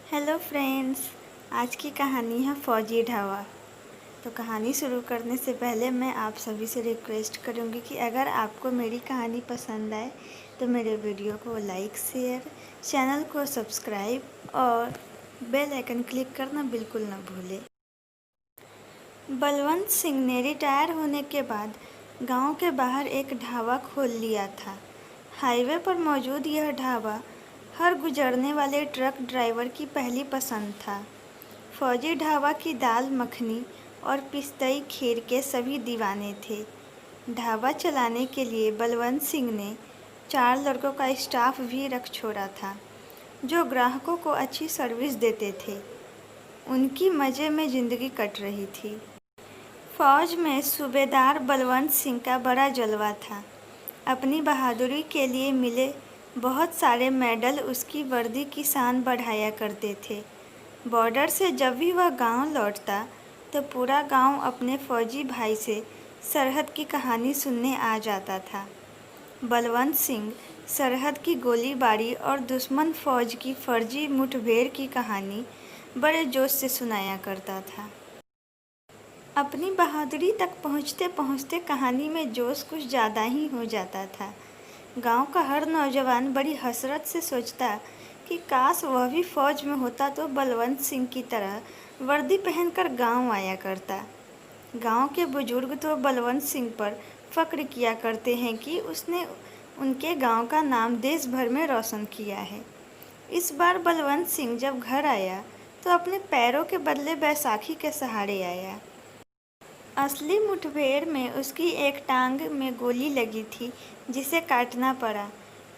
Hello friends. आज की कहानी है फ़ौजी ढाबा। तो कहानी शुरू करने से पहले मैं आप सभी से रिक्वेस्ट करूंगी कि अगर आपको मेरी कहानी पसंद आए तो मेरे वीडियो को लाइक शेयर, चैनल को सब्सक्राइब और बेल आइकन क्लिक करना बिल्कुल न भूलें। बलवंत सिंह ने रिटायर होने के बाद गांव के बाहर एक ढाबा खोल लिया था। हाईवे पर मौजूद यह ढाबा हर गुजरने वाले ट्रक ड्राइवर की पहली पसंद था। फ़ौजी ढाबा की दाल मखनी और पिस्तई खीर के सभी दीवाने थे। ढाबा चलाने के लिए बलवंत सिंह ने 4 लड़कों का स्टाफ भी रख छोड़ा था, जो ग्राहकों को अच्छी सर्विस देते थे। उनकी मज़े में ज़िंदगी कट रही थी। फ़ौज में सूबेदार बलवंत सिंह का बड़ा जलवा था। अपनी बहादुरी के लिए मिले बहुत सारे मेडल उसकी वर्दी की शान बढ़ाया करते थे। बॉर्डर से जब भी वह गांव लौटता तो पूरा गांव अपने फ़ौजी भाई से सरहद की कहानी सुनने आ जाता था। बलवंत सिंह सरहद की गोलीबारी और दुश्मन फ़ौज की फर्जी मुठभेड़ की कहानी बड़े जोश से सुनाया करता था। अपनी बहादुरी तक पहुँचते पहुँचते कहानी में जोश कुछ ज़्यादा ही हो जाता था। गांव का हर नौजवान बड़ी हसरत से सोचता कि काश वह भी फ़ौज में होता तो बलवंत सिंह की तरह वर्दी पहनकर गांव आया करता। गांव के बुजुर्ग तो बलवंत सिंह पर फ़ख्र किया करते हैं कि उसने उनके गांव का नाम देश भर में रोशन किया है। इस बार बलवंत सिंह जब घर आया तो अपने पैरों के बदले बैसाखी के सहारे आया। असली मुठभेड़ में उसकी एक टांग में गोली लगी थी, जिसे काटना पड़ा।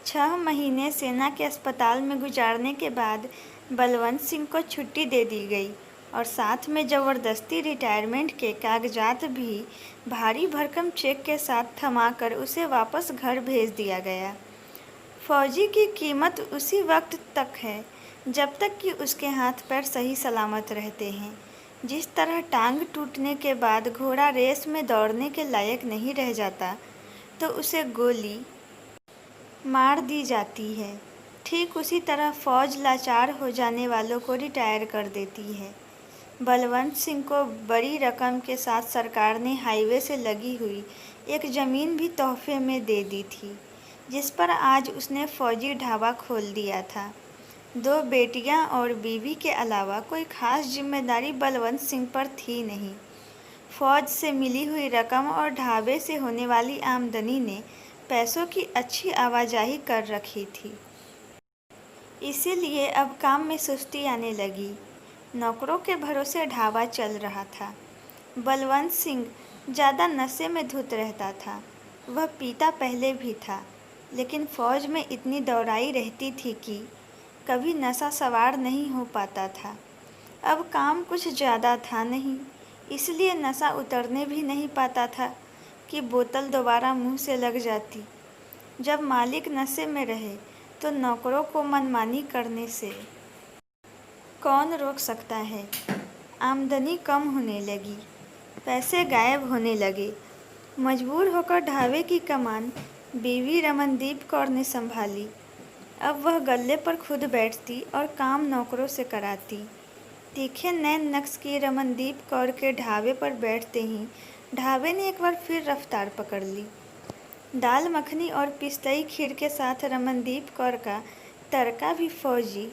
6 महीने सेना के अस्पताल में गुजारने के बाद बलवंत सिंह को छुट्टी दे दी गई और साथ में ज़बरदस्ती रिटायरमेंट के कागजात भी भारी भरकम चेक के साथ थमाकर उसे वापस घर भेज दिया गया। फ़ौजी की कीमत उसी वक्त तक है जब तक कि उसके हाथ पैर सही सलामत रहते हैं। जिस तरह टांग टूटने के बाद घोड़ा रेस में दौड़ने के लायक नहीं रह जाता तो उसे गोली मार दी जाती है, ठीक उसी तरह फ़ौज लाचार हो जाने वालों को रिटायर कर देती है। बलवंत सिंह को बड़ी रकम के साथ सरकार ने हाईवे से लगी हुई एक ज़मीन भी तोहफे में दे दी थी, जिस पर आज उसने फ़ौजी ढाबा खोल दिया था। 2 बेटियां और बीवी के अलावा कोई खास जिम्मेदारी बलवंत सिंह पर थी नहीं। फ़ौज से मिली हुई रकम और ढाबे से होने वाली आमदनी ने पैसों की अच्छी आवाजाही कर रखी थी। इसीलिए अब काम में सुस्ती आने लगी। नौकरों के भरोसे ढाबा चल रहा था। बलवंत सिंह ज़्यादा नशे में धुत रहता था। वह पीता पहले भी था, लेकिन फ़ौज में इतनी दौड़ाई रहती थी कि कभी नशा सवार नहीं हो पाता था। अब काम कुछ ज़्यादा था नहीं, इसलिए नशा उतरने भी नहीं पाता था कि बोतल दोबारा मुंह से लग जाती। जब मालिक नशे में रहे तो नौकरों को मनमानी करने से कौन रोक सकता है। आमदनी कम होने लगी, पैसे गायब होने लगे। मजबूर होकर ढाबे की कमान बीवी रमनदीप कौर ने संभाली। अब वह गल्ले पर खुद बैठती और काम नौकरों से कराती। तीखे नैन नक्श की रमनदीप कौर के ढाबे पर बैठते ही ढाबे ने एक बार फिर रफ्तार पकड़ ली। दाल मखनी और पिस्तई खीर के साथ रमनदीप कौर का तड़का भी फ़ौजी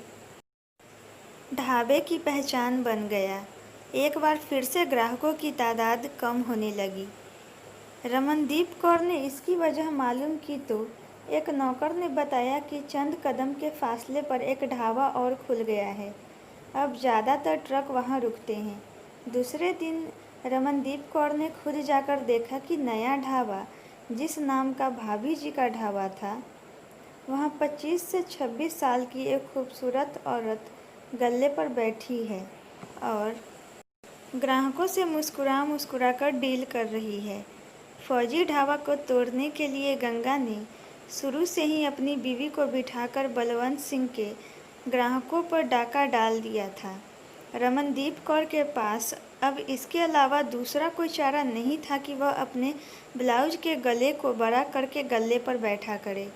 ढाबे की पहचान बन गया। एक बार फिर से ग्राहकों की तादाद कम होने लगी। रमनदीप कौर ने इसकी वजह मालूम की तो एक नौकर ने बताया कि चंद कदम के फासले पर एक ढाबा और खुल गया है। अब ज़्यादातर ट्रक वहां रुकते हैं। दूसरे दिन रमनदीप कौर ने खुद जाकर देखा कि नया ढाबा, जिस नाम का भाभी जी का ढाबा था, वहां 25 से 26 साल की एक खूबसूरत औरत गल्ले पर बैठी है और ग्राहकों से मुस्कुरा मुस्कुरा कर डील कर रही है। फ़ौजी ढाबा को तोड़ने के लिए गंगा ने शुरू से ही अपनी बीवी को बिठाकर बलवंत सिंह के ग्राहकों पर डाका डाल दिया था। रमनदीप कौर के पास अब इसके अलावा दूसरा कोई चारा नहीं था कि वह अपने ब्लाउज के गले को बड़ा करके गले पर बैठा करे।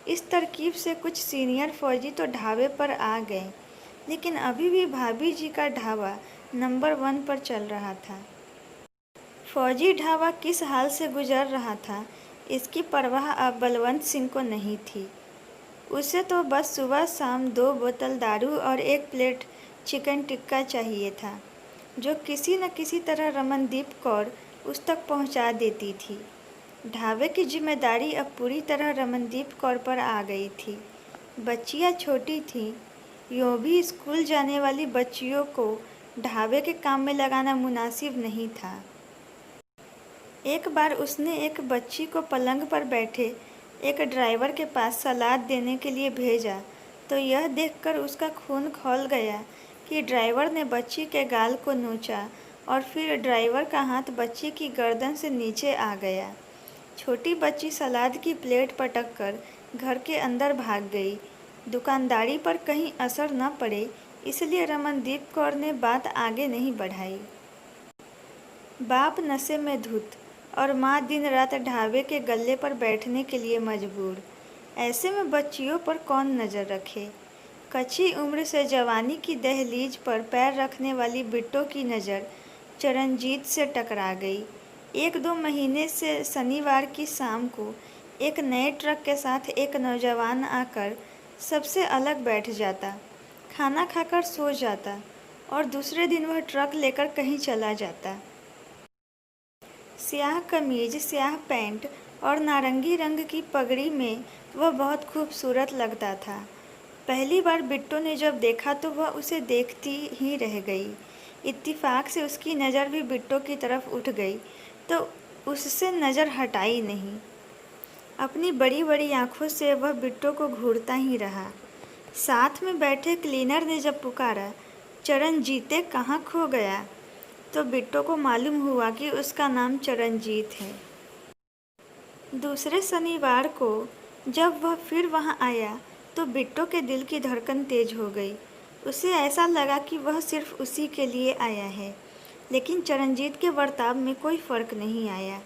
इस तरकीब से कुछ सीनियर फ़ौजी तो ढाबे पर आ गए, लेकिन अभी भी भाभी जी का ढाबा नंबर 1 पर चल रहा था। फौजी ढाबा किस हाल से गुजर रहा था, इसकी परवाह अब बलवंत सिंह को नहीं थी। उसे तो बस सुबह शाम 2 बोतल दारू और 1 प्लेट चिकन टिक्का चाहिए था, जो किसी न किसी तरह रमनदीप कौर उस तक पहुंचा देती थी। ढाबे की जिम्मेदारी अब पूरी तरह रमनदीप कौर पर आ गई थी। बच्चियां छोटी थीं, यूँ भी स्कूल जाने वाली बच्चियों को ढाबे के काम में लगाना मुनासिब नहीं था। एक बार उसने एक बच्ची को पलंग पर बैठे एक ड्राइवर के पास सलाद देने के लिए भेजा, तो यह देखकर उसका खून खौल गया कि ड्राइवर ने बच्ची के गाल को नोचा और फिर ड्राइवर का हाथ बच्ची की गर्दन से नीचे आ गया। छोटी बच्ची सलाद की प्लेट पटक कर घर के अंदर भाग गई। दुकानदारी पर कहीं असर न पड़े, इसलिए रमनदीप कौर ने बात आगे नहीं बढ़ाई। बाप नशे में धुत और माँ दिन रात ढाबे के गल्ले पर बैठने के लिए मजबूर। ऐसे में बच्चियों पर कौन नज़र रखे। कच्ची उम्र से जवानी की दहलीज पर पैर रखने वाली बिट्टो की नज़र चरणजीत से टकरा गई। 1-2 महीने से शनिवार की शाम को एक नए ट्रक के साथ एक नौजवान आकर सबसे अलग बैठ जाता, खाना खाकर सो जाता और दूसरे दिन वह ट्रक लेकर कहीं चला जाता। स्याह कमीज, स्याह पैंट और नारंगी रंग की पगड़ी में वह बहुत खूबसूरत लगता था। पहली बार बिट्टो ने जब देखा तो वह उसे देखती ही रह गई। इत्तेफाक से उसकी नज़र भी बिट्टो की तरफ उठ गई, तो उससे नज़र हटाई नहीं। अपनी बड़ी बड़ी आंखों से वह बिट्टो को घूरता ही रहा। साथ में बैठे क्लीनर ने जब पुकारा, चरणजीते कहाँ खो गया, तो बिट्टो को मालूम हुआ कि उसका नाम चरणजीत है। दूसरे शनिवार को जब वह फिर वहां आया तो बिट्टो के दिल की धड़कन तेज हो गई। उसे ऐसा लगा कि वह सिर्फ उसी के लिए आया है, लेकिन चरणजीत के बर्ताव में कोई फ़र्क नहीं आया।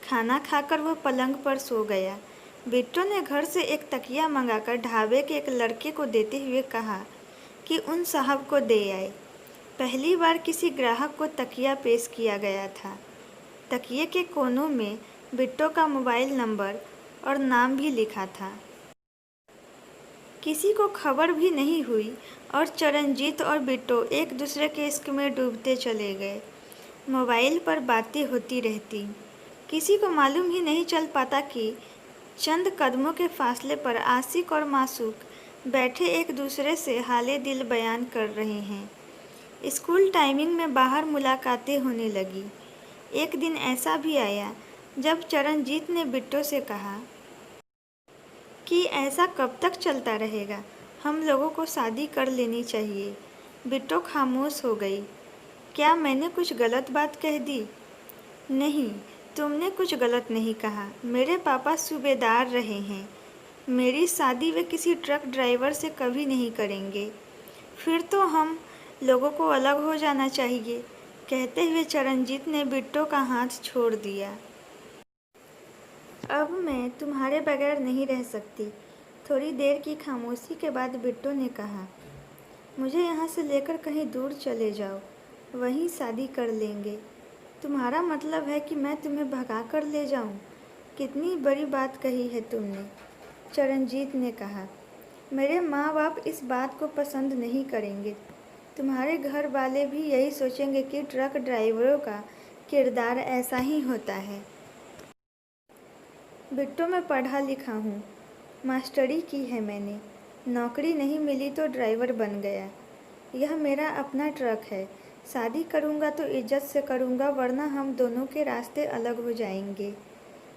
खाना खाकर वह पलंग पर सो गया। बिट्टो ने घर से एक तकिया मंगाकर ढाबे के एक लड़के को देते हुए कहा कि उन साहब को दे आए। पहली बार किसी ग्राहक को तकिया पेश किया गया था। तकिए के कोनों में बिट्टो का मोबाइल नंबर और नाम भी लिखा था। किसी को खबर भी नहीं हुई और चरणजीत और बिट्टो एक दूसरे के इश्क में डूबते चले गए। मोबाइल पर बातें होती रहती, किसी को मालूम ही नहीं चल पाता कि चंद कदमों के फासले पर आशिक और मासूक बैठे एक दूसरे से हाले दिल बयान कर रहे हैं। स्कूल टाइमिंग में बाहर मुलाकातें होने लगी। एक दिन ऐसा भी आया जब चरणजीत ने बिट्टो से कहा कि ऐसा कब तक चलता रहेगा, हम लोगों को शादी कर लेनी चाहिए। बिट्टो खामोश हो गई। क्या मैंने कुछ गलत बात कह दी? नहीं, तुमने कुछ गलत नहीं कहा। मेरे पापा सूबेदार रहे हैं। मेरी शादी वे किसी ट्रक ड्राइवर से कभी नहीं करेंगे। फिर तो हम लोगों को अलग हो जाना चाहिए। कहते हुए चरणजीत ने बिट्टो का हाथ छोड़ दिया। अब मैं तुम्हारे बगैर नहीं रह सकती। थोड़ी देर की खामोशी के बाद बिट्टो ने कहा, मुझे यहाँ से लेकर कहीं दूर चले जाओ, वहीं शादी कर लेंगे। तुम्हारा मतलब है कि मैं तुम्हें भगा कर ले जाऊँ? कितनी बड़ी बात कही है तुमने, चरणजीत ने कहा। मेरे माँ बाप इस बात को पसंद नहीं करेंगे। तुम्हारे घर वाले भी यही सोचेंगे कि ट्रक ड्राइवरों का किरदार ऐसा ही होता है। बिट्टो, मैं पढ़ा लिखा हूँ, मास्टरी की है मैंने। नौकरी नहीं मिली तो ड्राइवर बन गया। यह मेरा अपना ट्रक है। शादी करूँगा तो इज्जत से करूँगा, वरना हम दोनों के रास्ते अलग हो जाएंगे।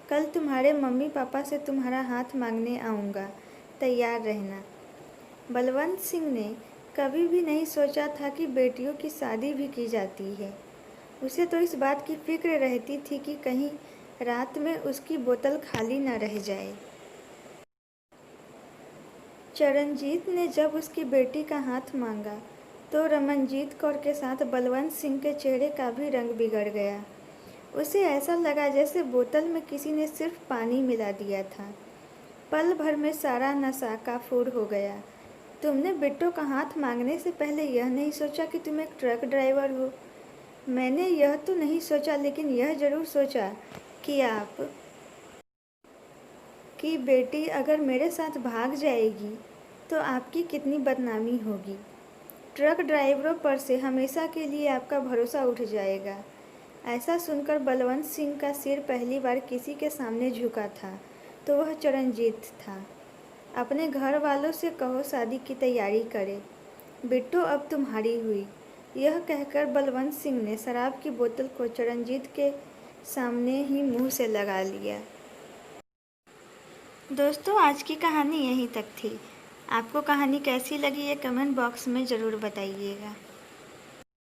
कल तुम्हारे मम्मी पापा से तुम्हारा हाथ मांगने आऊँगा, तैयार रहना। बलवंत सिंह ने कभी भी नहीं सोचा था कि बेटियों की शादी भी की जाती है। उसे तो इस बात की फिक्र रहती थी कि कहीं रात में उसकी बोतल खाली न रह जाए। चरणजीत ने जब उसकी बेटी का हाथ मांगा तो रमनजीत कौर के साथ बलवंत सिंह के चेहरे का भी रंग बिगड़ गया। उसे ऐसा लगा जैसे बोतल में किसी ने सिर्फ पानी मिला दिया था। पल भर में सारा नशा काफूर हो गया। तुमने बिट्टू का हाथ मांगने से पहले यह नहीं सोचा कि तुम एक ट्रक ड्राइवर हो? मैंने यह तो नहीं सोचा, लेकिन यह ज़रूर सोचा कि कि बेटी अगर मेरे साथ भाग जाएगी तो आपकी कितनी बदनामी होगी। ट्रक ड्राइवरों पर से हमेशा के लिए आपका भरोसा उठ जाएगा। ऐसा सुनकर बलवंत सिंह का सिर पहली बार किसी के सामने झुका था तो वह चरणजीत था। अपने घर वालों से कहो शादी की तैयारी करे। बिट्टू अब तुम्हारी हुई। यह कहकर बलवंत सिंह ने शराब की बोतल को चरणजीत के सामने ही मुंह से लगा लिया। दोस्तों, आज की कहानी यहीं तक थी। आपको कहानी कैसी लगी ये कमेंट बॉक्स में ज़रूर बताइएगा।